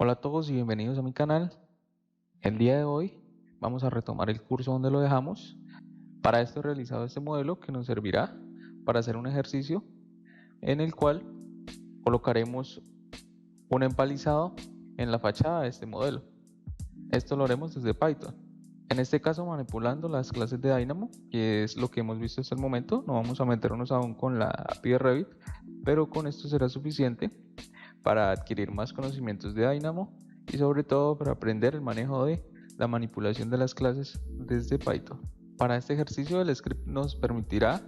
Hola a todos y bienvenidos a mi canal. El día de hoy vamos a retomar el curso donde lo dejamos. Para esto he realizado este modelo que nos servirá para hacer un ejercicio en el cual colocaremos un empalizado en la fachada de este modelo. Esto lo haremos desde Python. En este caso manipulando las clases de Dynamo, que es lo que hemos visto hasta el momento. No vamos a meternos aún con la API de Revit, pero con esto será suficiente para adquirir más conocimientos de Dynamo y sobre todo para aprender el manejo de la manipulación de las clases desde Python. Para este ejercicio el script nos permitirá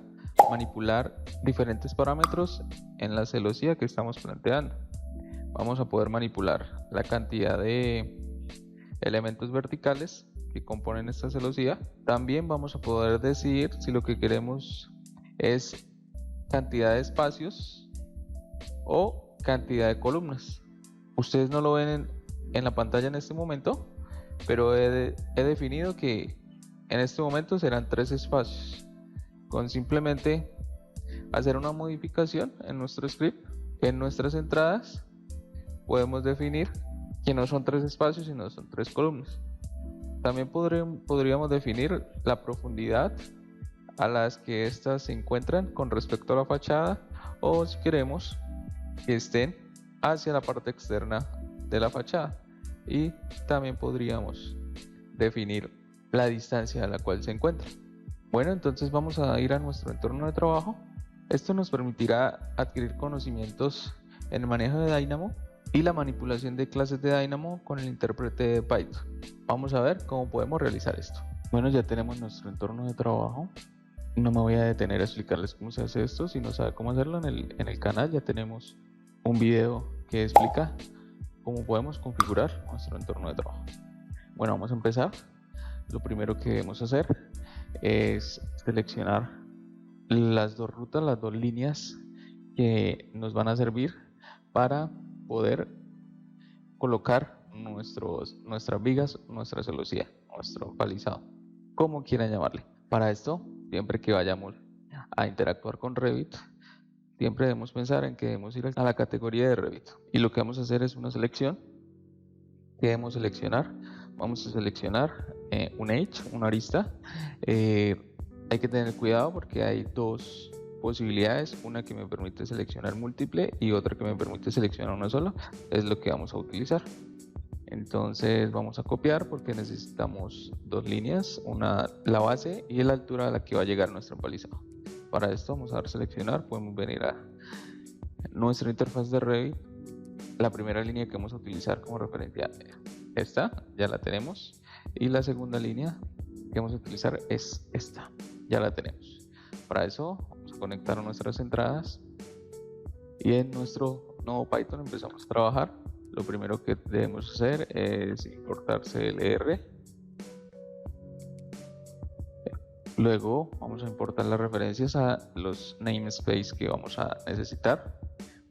manipular diferentes parámetros en la celosía que estamos planteando. Vamos a poder manipular la cantidad de elementos verticales que componen esta celosía. También vamos a poder decidir si lo que queremos es cantidad de espacios o cantidad de columnas. Ustedes no lo ven en la pantalla en este momento, pero he definido que en este momento serán 3 espacios. Con simplemente hacer una modificación en nuestro script, en nuestras entradas, podemos definir que no son 3 espacios, sino son 3 columnas. También podríamos definir la profundidad a las que estas se encuentran con respecto a la fachada, o si queremos que estén hacia la parte externa de la fachada, y también podríamos definir la distancia a la cual se encuentra. Bueno, entonces vamos a ir a nuestro entorno de trabajo. Esto nos permitirá adquirir conocimientos en el manejo de Dynamo y la manipulación de clases de Dynamo con el intérprete de Python. Vamos a ver cómo podemos realizar esto. Bueno, ya tenemos nuestro entorno de trabajo. No me voy a detener a explicarles cómo se hace esto. Si no sabe cómo hacerlo, en el canal ya tenemos un video que explica cómo podemos configurar nuestro entorno de trabajo. Bueno, vamos a empezar. Lo primero que debemos hacer es seleccionar las dos rutas, las dos líneas que nos van a servir para poder colocar nuestras vigas, nuestra celosía, nuestro palizado, como quieran llamarle. Para esto, siempre que vayamos a interactuar con Revit, siempre debemos pensar en que debemos ir a la categoría de Revit. Y lo que vamos a hacer es una selección. ¿Qué debemos seleccionar? Vamos a seleccionar un edge, una arista. Hay que tener cuidado porque hay dos posibilidades, una que me permite seleccionar múltiple y otra que me permite seleccionar una sola. Es lo que vamos a utilizar. Entonces vamos a copiar porque necesitamos dos líneas, la base y la altura a la que va a llegar nuestro empalizado. Para esto vamos a dar seleccionar, podemos venir a nuestra interfaz de Revit. La primera línea que vamos a utilizar como referencia, esta ya la tenemos, y la segunda línea que vamos a utilizar es esta, ya la tenemos. Para eso vamos a conectar nuestras entradas y en nuestro nuevo Python empezamos a trabajar. Lo primero que debemos hacer es importar CLR. Luego vamos a importar las referencias a los namespace que vamos a necesitar.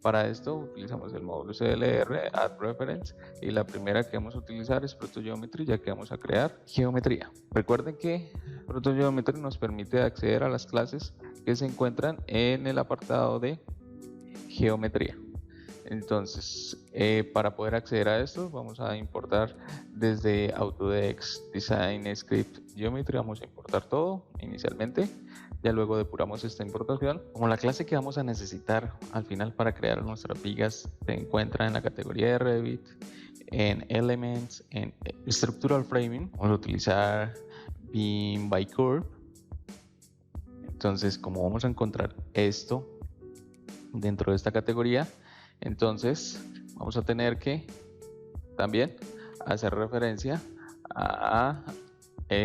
Para esto utilizamos el módulo CLR, add reference, y la primera que vamos a utilizar es ProtoGeometry, ya que vamos a crear geometría. Recuerden que ProtoGeometry nos permite acceder a las clases que se encuentran en el apartado de geometría. Entonces, para poder acceder a esto, vamos a importar desde Autodesk, Design, Script, Geometry. Vamos a importar todo inicialmente. Ya luego depuramos esta importación. Como la clase que vamos a necesitar al final para crear nuestras vigas se encuentra en la categoría de Revit, en Elements, en Structural Framing, vamos a utilizar Beam by Curve. Entonces, como vamos a encontrar esto dentro de esta categoría, entonces vamos a tener que también hacer referencia a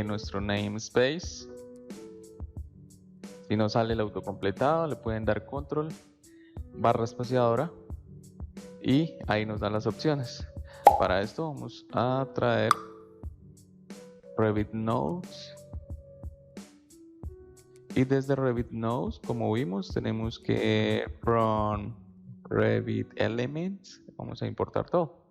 nuestro namespace. Si no sale el autocompletado, le pueden dar control barra espaciadora y ahí nos dan las opciones. Para esto vamos a traer Revit Nodes, y desde Revit Nodes, como vimos, tenemos que from Revit Elements, vamos a importar todo.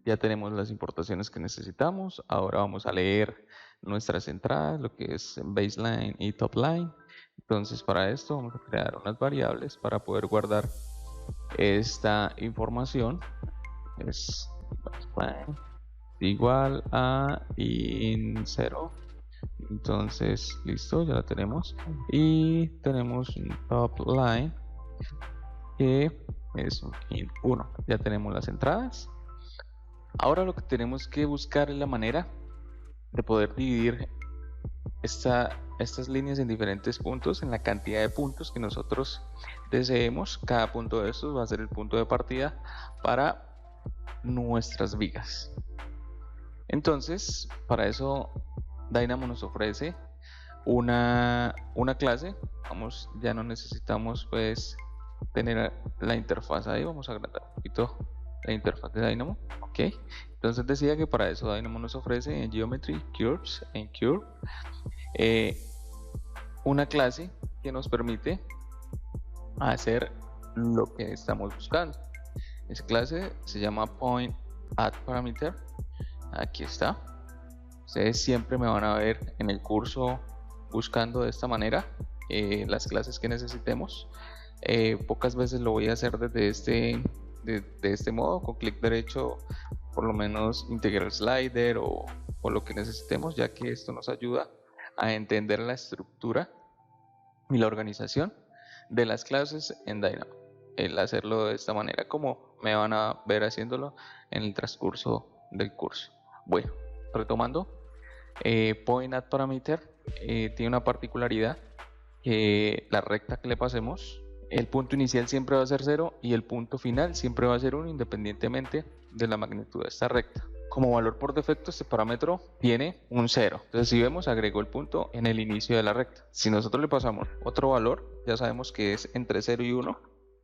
Ya tenemos las importaciones que necesitamos. Ahora vamos a leer nuestras entradas, lo que es baseline y top line. Entonces, para esto vamos a crear unas variables para poder guardar esta información. Es igual a in0. Entonces listo, ya la tenemos, y tenemos un top line que es un int1. Ya tenemos las entradas. Ahora lo que tenemos que buscar es la manera de poder dividir estas líneas en diferentes puntos, en la cantidad de puntos que nosotros deseemos. Cada punto de estos va a ser el punto de partida para nuestras vigas. Entonces, para eso Dynamo nos ofrece una clase. Ya no necesitamos pues tener la interfaz ahí. Vamos a agrandar un poquito la interfaz de Dynamo. Ok, entonces decía que para eso Dynamo nos ofrece en Geometry, Curves, en Curve, una clase que nos permite hacer lo que estamos buscando. Esa clase se llama PointAddParameter. Aquí está. Ustedes siempre me van a ver en el curso buscando de esta manera las clases que necesitemos. Pocas veces lo voy a hacer desde de este modo, con clic derecho, por lo menos integrar slider o lo que necesitemos, ya que esto nos ayuda a entender la estructura y la organización de las clases en Dynamo. El hacerlo de esta manera, como me van a ver haciéndolo en el transcurso del curso. Bueno, retomando, PointAddParameter tiene una particularidad, que la recta que le pasemos, el punto inicial siempre va a ser 0 y el punto final siempre va a ser 1, independientemente de la magnitud de esta recta. Como valor por defecto, este parámetro tiene un 0. Entonces, si vemos, agregó el punto en el inicio de la recta. Si nosotros le pasamos otro valor, ya sabemos que es entre 0 y 1,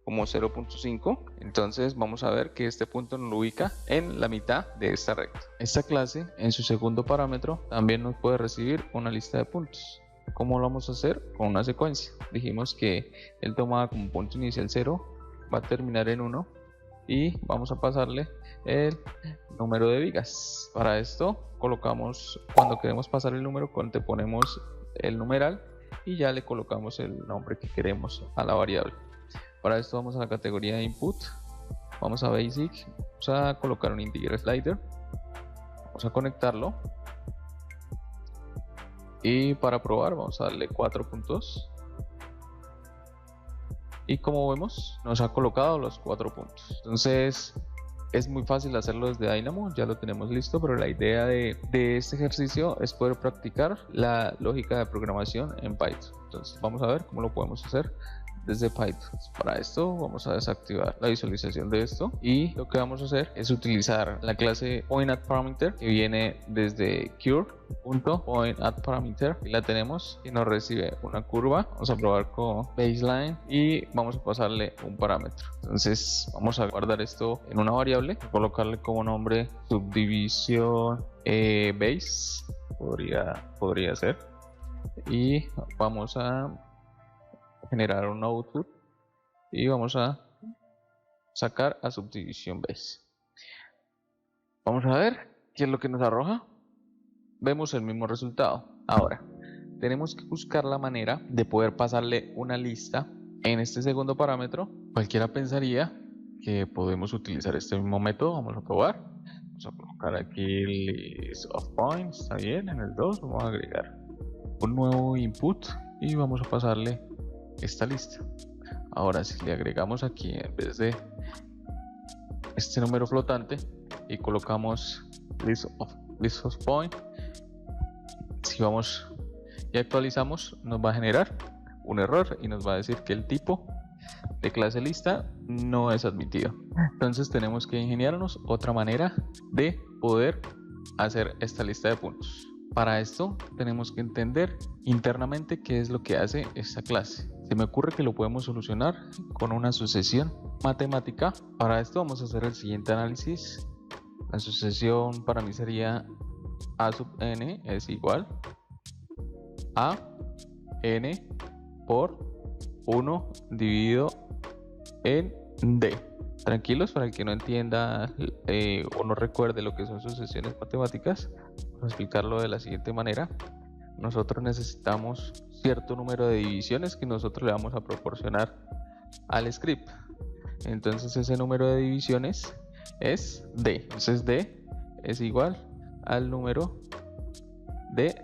como 0.5. Entonces vamos a ver que este punto nos lo ubica en la mitad de esta recta. Esta clase, en su segundo parámetro, también nos puede recibir una lista de puntos. ¿Cómo lo vamos a hacer? Con una secuencia. Dijimos que él tomaba como punto inicial 0, va a terminar en 1 y vamos a pasarle el número de vigas. Para esto colocamos, cuando queremos pasar el número, ponemos el numeral y ya le colocamos el nombre que queremos a la variable. Para esto vamos a la categoría de input, vamos a basic, vamos a colocar un integer slider, vamos a conectarlo. Y para probar vamos a darle 4 puntos. Y como vemos, nos ha colocado los 4 puntos. Entonces es muy fácil hacerlo desde Dynamo, ya lo tenemos listo, pero la idea de este ejercicio es poder practicar la lógica de programación en Python. Entonces vamos a ver cómo lo podemos hacer desde Python. Para esto vamos a desactivar la visualización de esto y lo que vamos a hacer es utilizar la clase PointAddParameter, que viene desde cure.PointAddParameter, y la tenemos y nos recibe una curva. Vamos a probar con baseline y vamos a pasarle un parámetro. Entonces vamos a guardar esto en una variable, colocarle como nombre subdivisión base, podría ser, y vamos a generar un output y vamos a sacar a subdivisión base. Vamos a ver qué es lo que nos arroja. Vemos el mismo resultado. Ahora tenemos que buscar la manera de poder pasarle una lista en este segundo parámetro. Cualquiera pensaría que podemos utilizar este mismo método. Vamos a probar. Vamos a colocar aquí list of points. Está bien. En el 2 vamos a agregar un nuevo input y vamos a pasarle esta lista. Ahora, si le agregamos aquí, en vez de este número flotante, y colocamos list of point, si vamos y actualizamos, nos va a generar un error y nos va a decir que el tipo de clase lista no es admitido. Entonces tenemos que ingeniarnos otra manera de poder hacer esta lista de puntos. Para esto tenemos que entender internamente qué es lo que hace esta clase. Se me ocurre que lo podemos solucionar con una sucesión matemática. Para esto vamos a hacer el siguiente análisis. La sucesión para mí sería a sub n es igual a n por 1 dividido en d. Tranquilos, para el que no entienda o no recuerde lo que son sucesiones matemáticas, vamos a explicarlo de la siguiente manera. Nosotros necesitamos cierto número de divisiones que nosotros le vamos a proporcionar al script. Entonces ese número de divisiones es D. Entonces D es igual al número de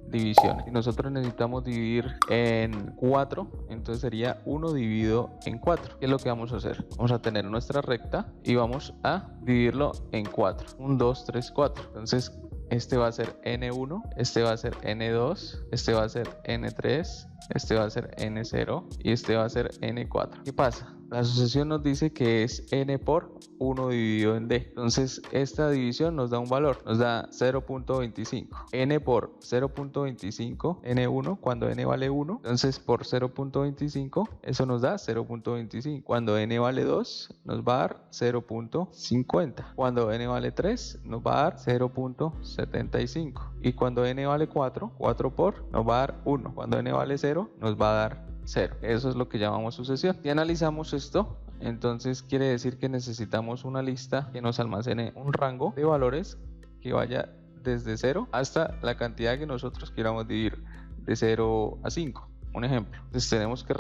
divisiones. Si nosotros necesitamos dividir en 4, entonces sería 1 dividido en 4. ¿Qué es lo que vamos a hacer? Vamos a tener nuestra recta y vamos a dividirlo en 4. 1, 2, 3, 4. Entonces este va a ser N1, este va a ser N2, este va a ser N3, este va a ser N0 y este va a ser N4. ¿Qué pasa? La sucesión nos dice que es N por 1 dividido en D. Entonces esta división nos da un valor, nos da 0.25. N por 0.25, N1 cuando N vale 1. Entonces por 0.25 eso nos da 0.25. Cuando N vale 2 nos va a dar 0.50. Cuando N vale 3 nos va a dar 0.75. Y cuando N vale 4, 4 por nos va a dar 1. Cuando N vale 0 nos va a dar 0. Eso es lo que llamamos sucesión. Si analizamos esto, entonces quiere decir que necesitamos una lista que nos almacene un rango de valores que vaya desde 0 hasta la cantidad que nosotros queramos dividir, de 0 a 5. Un ejemplo. Entonces tenemos que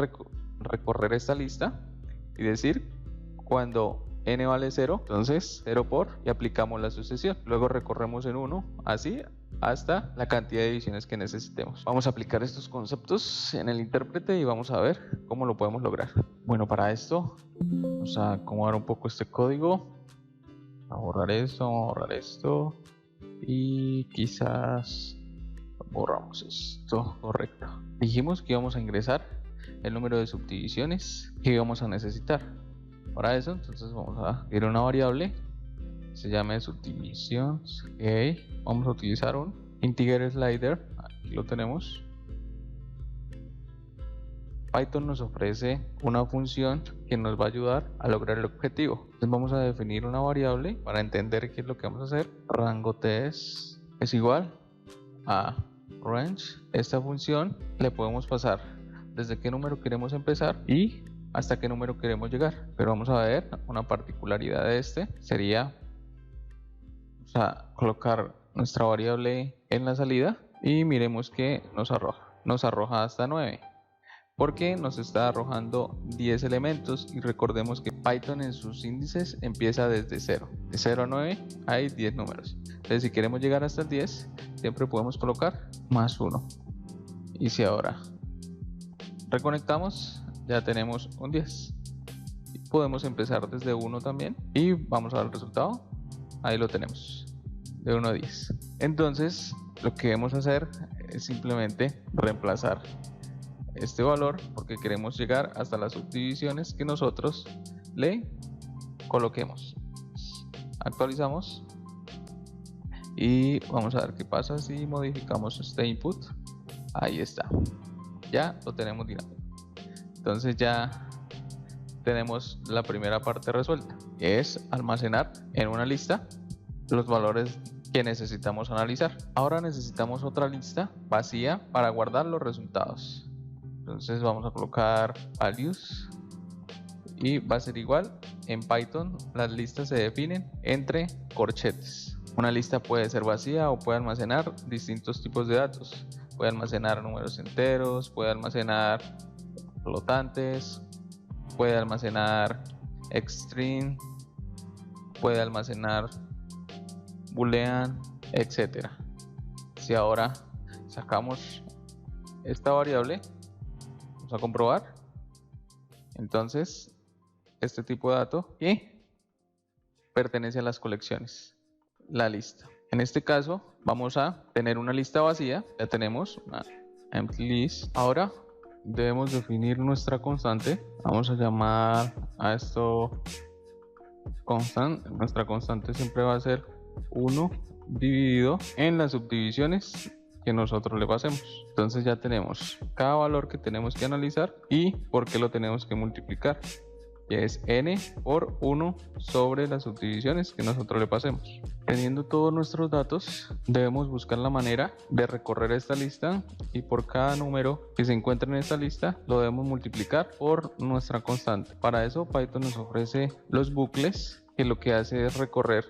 recorrer esta lista y decir cuando N vale 0, entonces 0 por y aplicamos la sucesión. Luego recorremos en 1, así hasta la cantidad de divisiones que necesitemos. Vamos a aplicar estos conceptos en el intérprete y vamos a ver cómo lo podemos lograr. Bueno, para esto vamos a acomodar un poco este código. A borrar esto, a borrar esto y quizás borramos esto. Correcto. Dijimos que íbamos a ingresar el número de subdivisiones que íbamos a necesitar. Para eso, entonces vamos a ir a una variable se llame subdivisions. Okay. Vamos a utilizar un integer slider. Aquí lo tenemos. Python nos ofrece una función que nos va a ayudar a lograr el objetivo. Entonces vamos a definir una variable para entender qué es lo que vamos a hacer. Rango test es igual a range. Esta función le podemos pasar desde qué número queremos empezar y hasta qué número queremos llegar. Pero vamos a ver una particularidad de este. Sería colocar nuestra variable en la salida y miremos que nos arroja hasta 9 porque nos está arrojando 10 elementos y recordemos que Python en sus índices empieza desde 0. De 0 a 9 hay 10 números. Entonces si queremos llegar hasta el 10 siempre podemos colocar más 1. Y si ahora reconectamos ya tenemos un 10. Podemos empezar desde 1 también y vamos a ver el resultado. Ahí lo tenemos, de 1 a 10. Entonces lo que debemos hacer es simplemente reemplazar este valor porque queremos llegar hasta las subdivisiones que nosotros le coloquemos. Actualizamos y vamos a ver qué pasa si modificamos este input. Ahí está, ya lo tenemos dinámico. Entonces ya tenemos la primera parte resuelta, que es almacenar en una lista los valores que necesitamos analizar. Ahora necesitamos otra lista vacía para guardar los resultados. Entonces vamos a colocar values y va a ser igual. En Python las listas se definen entre corchetes. Una lista puede ser vacía o puede almacenar distintos tipos de datos. Puede almacenar números enteros, puede almacenar flotantes, puede almacenar string, puede almacenar boolean, etcétera. Si ahora sacamos esta variable, vamos a comprobar. Entonces, este tipo de dato que pertenece a las colecciones, la lista. En este caso, vamos a tener una lista vacía. Ya tenemos una empty list. Ahora debemos definir nuestra constante. Vamos a llamar a esto constant. Nuestra constante siempre va a ser 1 dividido en las subdivisiones que nosotros le pasemos. Entonces ya tenemos cada valor que tenemos que analizar y por qué lo tenemos que multiplicar, que es n por 1 sobre las subdivisiones que nosotros le pasemos. Teniendo todos nuestros datos, debemos buscar la manera de recorrer esta lista y por cada número que se encuentre en esta lista lo debemos multiplicar por nuestra constante. Para eso Python nos ofrece los bucles, que lo que hace es recorrer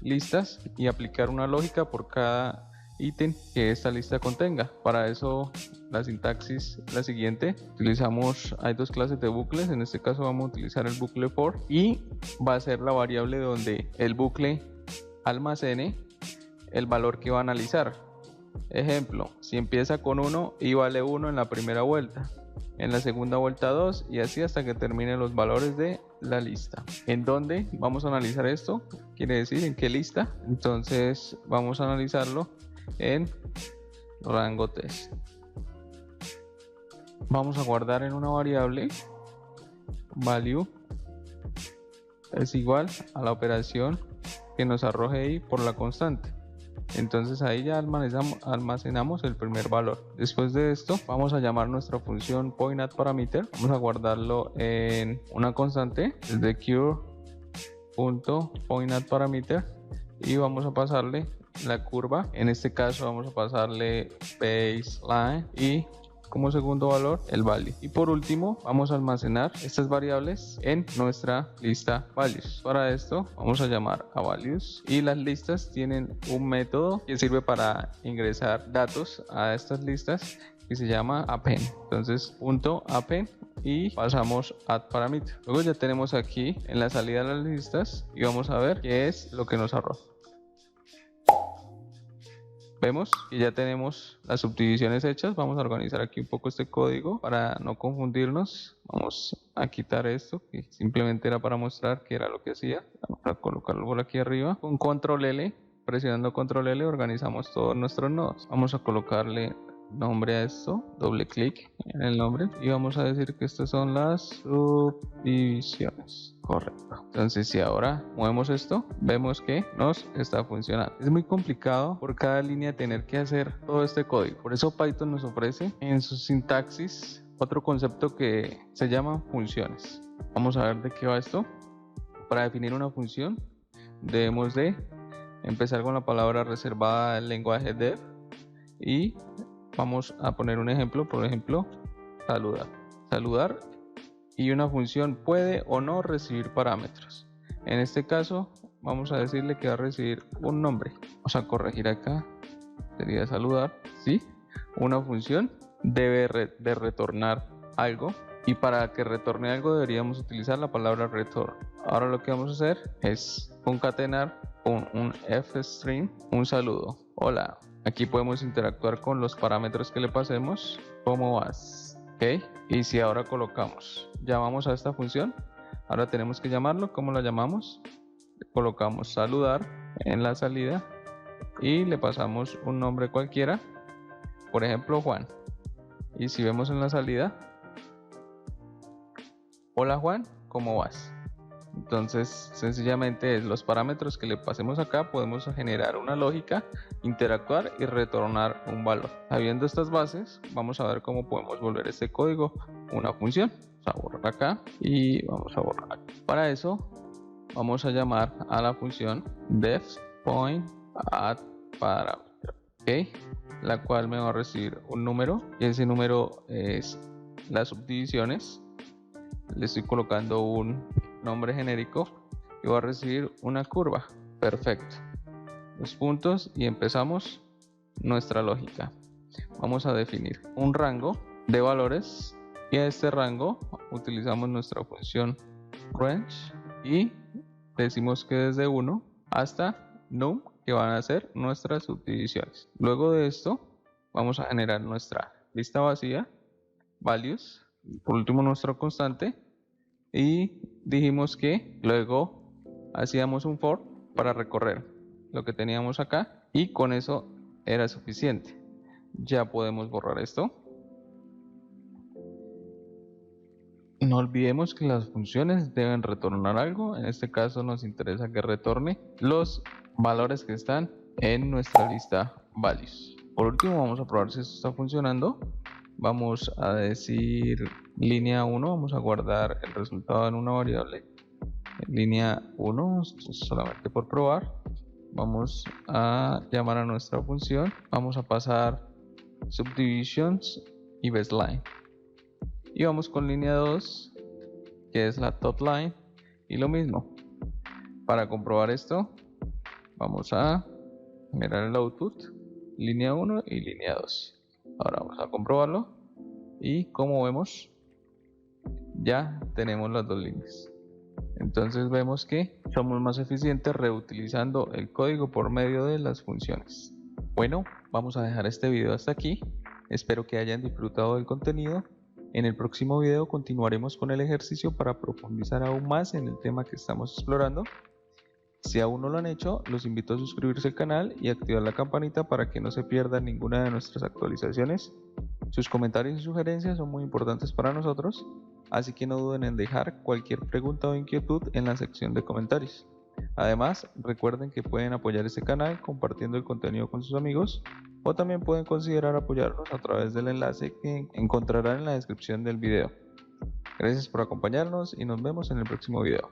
listas y aplicar una lógica por cada ítem que esta lista contenga. Para eso la sintaxis es la siguiente. Hay dos clases de bucles, en este caso vamos a utilizar el bucle for y va a ser la variable donde el bucle almacene el valor que va a analizar. Ejemplo, si empieza con 1 y vale 1 en la primera vuelta, en la segunda vuelta 2 y así hasta que termine los valores de la lista. ¿En dónde vamos a analizar esto? Quiere decir en qué lista. Entonces vamos a analizarlo en rango test. Vamos a guardar en una variable value es igual a la operación que nos arroje i por la constante. Entonces ahí ya almacenamos el primer valor. Después de esto vamos a llamar nuestra función pointAtParameter. Vamos a guardarlo en una constante desde cure.pointAtParameter y vamos a pasarle la curva. En este caso vamos a pasarle baseline y como segundo valor el value. Y por último vamos a almacenar estas variables en nuestra lista values. Para esto vamos a llamar a values y las listas tienen un método que sirve para ingresar datos a estas listas que se llama append. Entonces .append y pasamos add parameter. Luego ya tenemos aquí en la salida de las listas y vamos a ver qué es lo que nos arroja. Vemos que ya tenemos las subdivisiones hechas. Vamos a organizar aquí un poco este código para no confundirnos. Vamos a quitar esto que simplemente era para mostrar qué era lo que hacía. Vamos a colocarlo por aquí arriba. Con control L, presionando control L, organizamos todos nuestros nodos. Vamos a colocarle nombre a esto, doble clic en el nombre y vamos a decir que estas son las subdivisiones. Correcto. Entonces si ahora movemos esto, vemos que nos está funcionando. Es muy complicado por cada línea tener que hacer todo este código. Por eso Python nos ofrece en su sintaxis otro concepto que se llama funciones. Vamos a ver de qué va esto. Para definir una función debemos de empezar con la palabra reservada del lenguaje dev y vamos a poner un ejemplo, por ejemplo, saludar y una función puede o no recibir parámetros. En este caso vamos a decirle que va a recibir un nombre. Vamos a corregir acá, sería saludar, ¿sí? Una función debe de retornar algo y para que retorne algo deberíamos utilizar la palabra return. Ahora lo que vamos a hacer es concatenar con un fstring un saludo. Hola. Aquí podemos interactuar con los parámetros que le pasemos. ¿Cómo vas? ¿Ok? Y si ahora llamamos a esta función, ahora tenemos que llamarlo. ¿Cómo la llamamos? Colocamos saludar en la salida y le pasamos un nombre cualquiera, por ejemplo Juan. Y si vemos en la salida, hola Juan, ¿cómo vas? Entonces sencillamente los parámetros que le pasemos acá podemos generar una lógica, interactuar y retornar un valor. Sabiendo estas bases, vamos a ver cómo podemos volver este código una función. Vamos a borrar acá y vamos a borrar acá. Para eso vamos a llamar a la función def.pointAtParameter, ¿okay? La cual me va a recibir un número y ese número es las subdivisiones. Le estoy colocando un nombre genérico y va a recibir una curva. Perfecto. Los puntos y empezamos nuestra lógica. Vamos a definir un rango de valores y a este rango utilizamos nuestra función range y decimos que desde 1 hasta num, que van a ser nuestras subdivisiones. Luego de esto vamos a generar nuestra lista vacía, values, por último nuestra constante y dijimos que luego hacíamos un for para recorrer lo que teníamos acá y con eso era suficiente. Ya podemos borrar esto. No olvidemos que las funciones deben retornar algo. En este caso nos interesa que retorne los valores que están en nuestra lista values. Por último vamos a probar si esto está funcionando. Vamos a decir línea 1, vamos a guardar el resultado en una variable. Línea 1, solamente por probar. Vamos a llamar a nuestra función. Vamos a pasar subdivisions y baseline. Y vamos con línea 2, que es la top line. Y lo mismo. Para comprobar esto, vamos a generar el output. línea 1 y línea 2. Ahora vamos a comprobarlo y como vemos ya tenemos las dos líneas. Entonces vemos que somos más eficientes reutilizando el código por medio de las funciones. Bueno, vamos a dejar este video hasta aquí. Espero que hayan disfrutado del contenido. En el próximo video continuaremos con el ejercicio para profundizar aún más en el tema que estamos explorando. Si aún no lo han hecho, los invito a suscribirse al canal y activar la campanita para que no se pierdan ninguna de nuestras actualizaciones. Sus comentarios y sugerencias son muy importantes para nosotros, así que no duden en dejar cualquier pregunta o inquietud en la sección de comentarios. Además, recuerden que pueden apoyar este canal compartiendo el contenido con sus amigos o también pueden considerar apoyarnos a través del enlace que encontrarán en la descripción del video. Gracias por acompañarnos y nos vemos en el próximo video.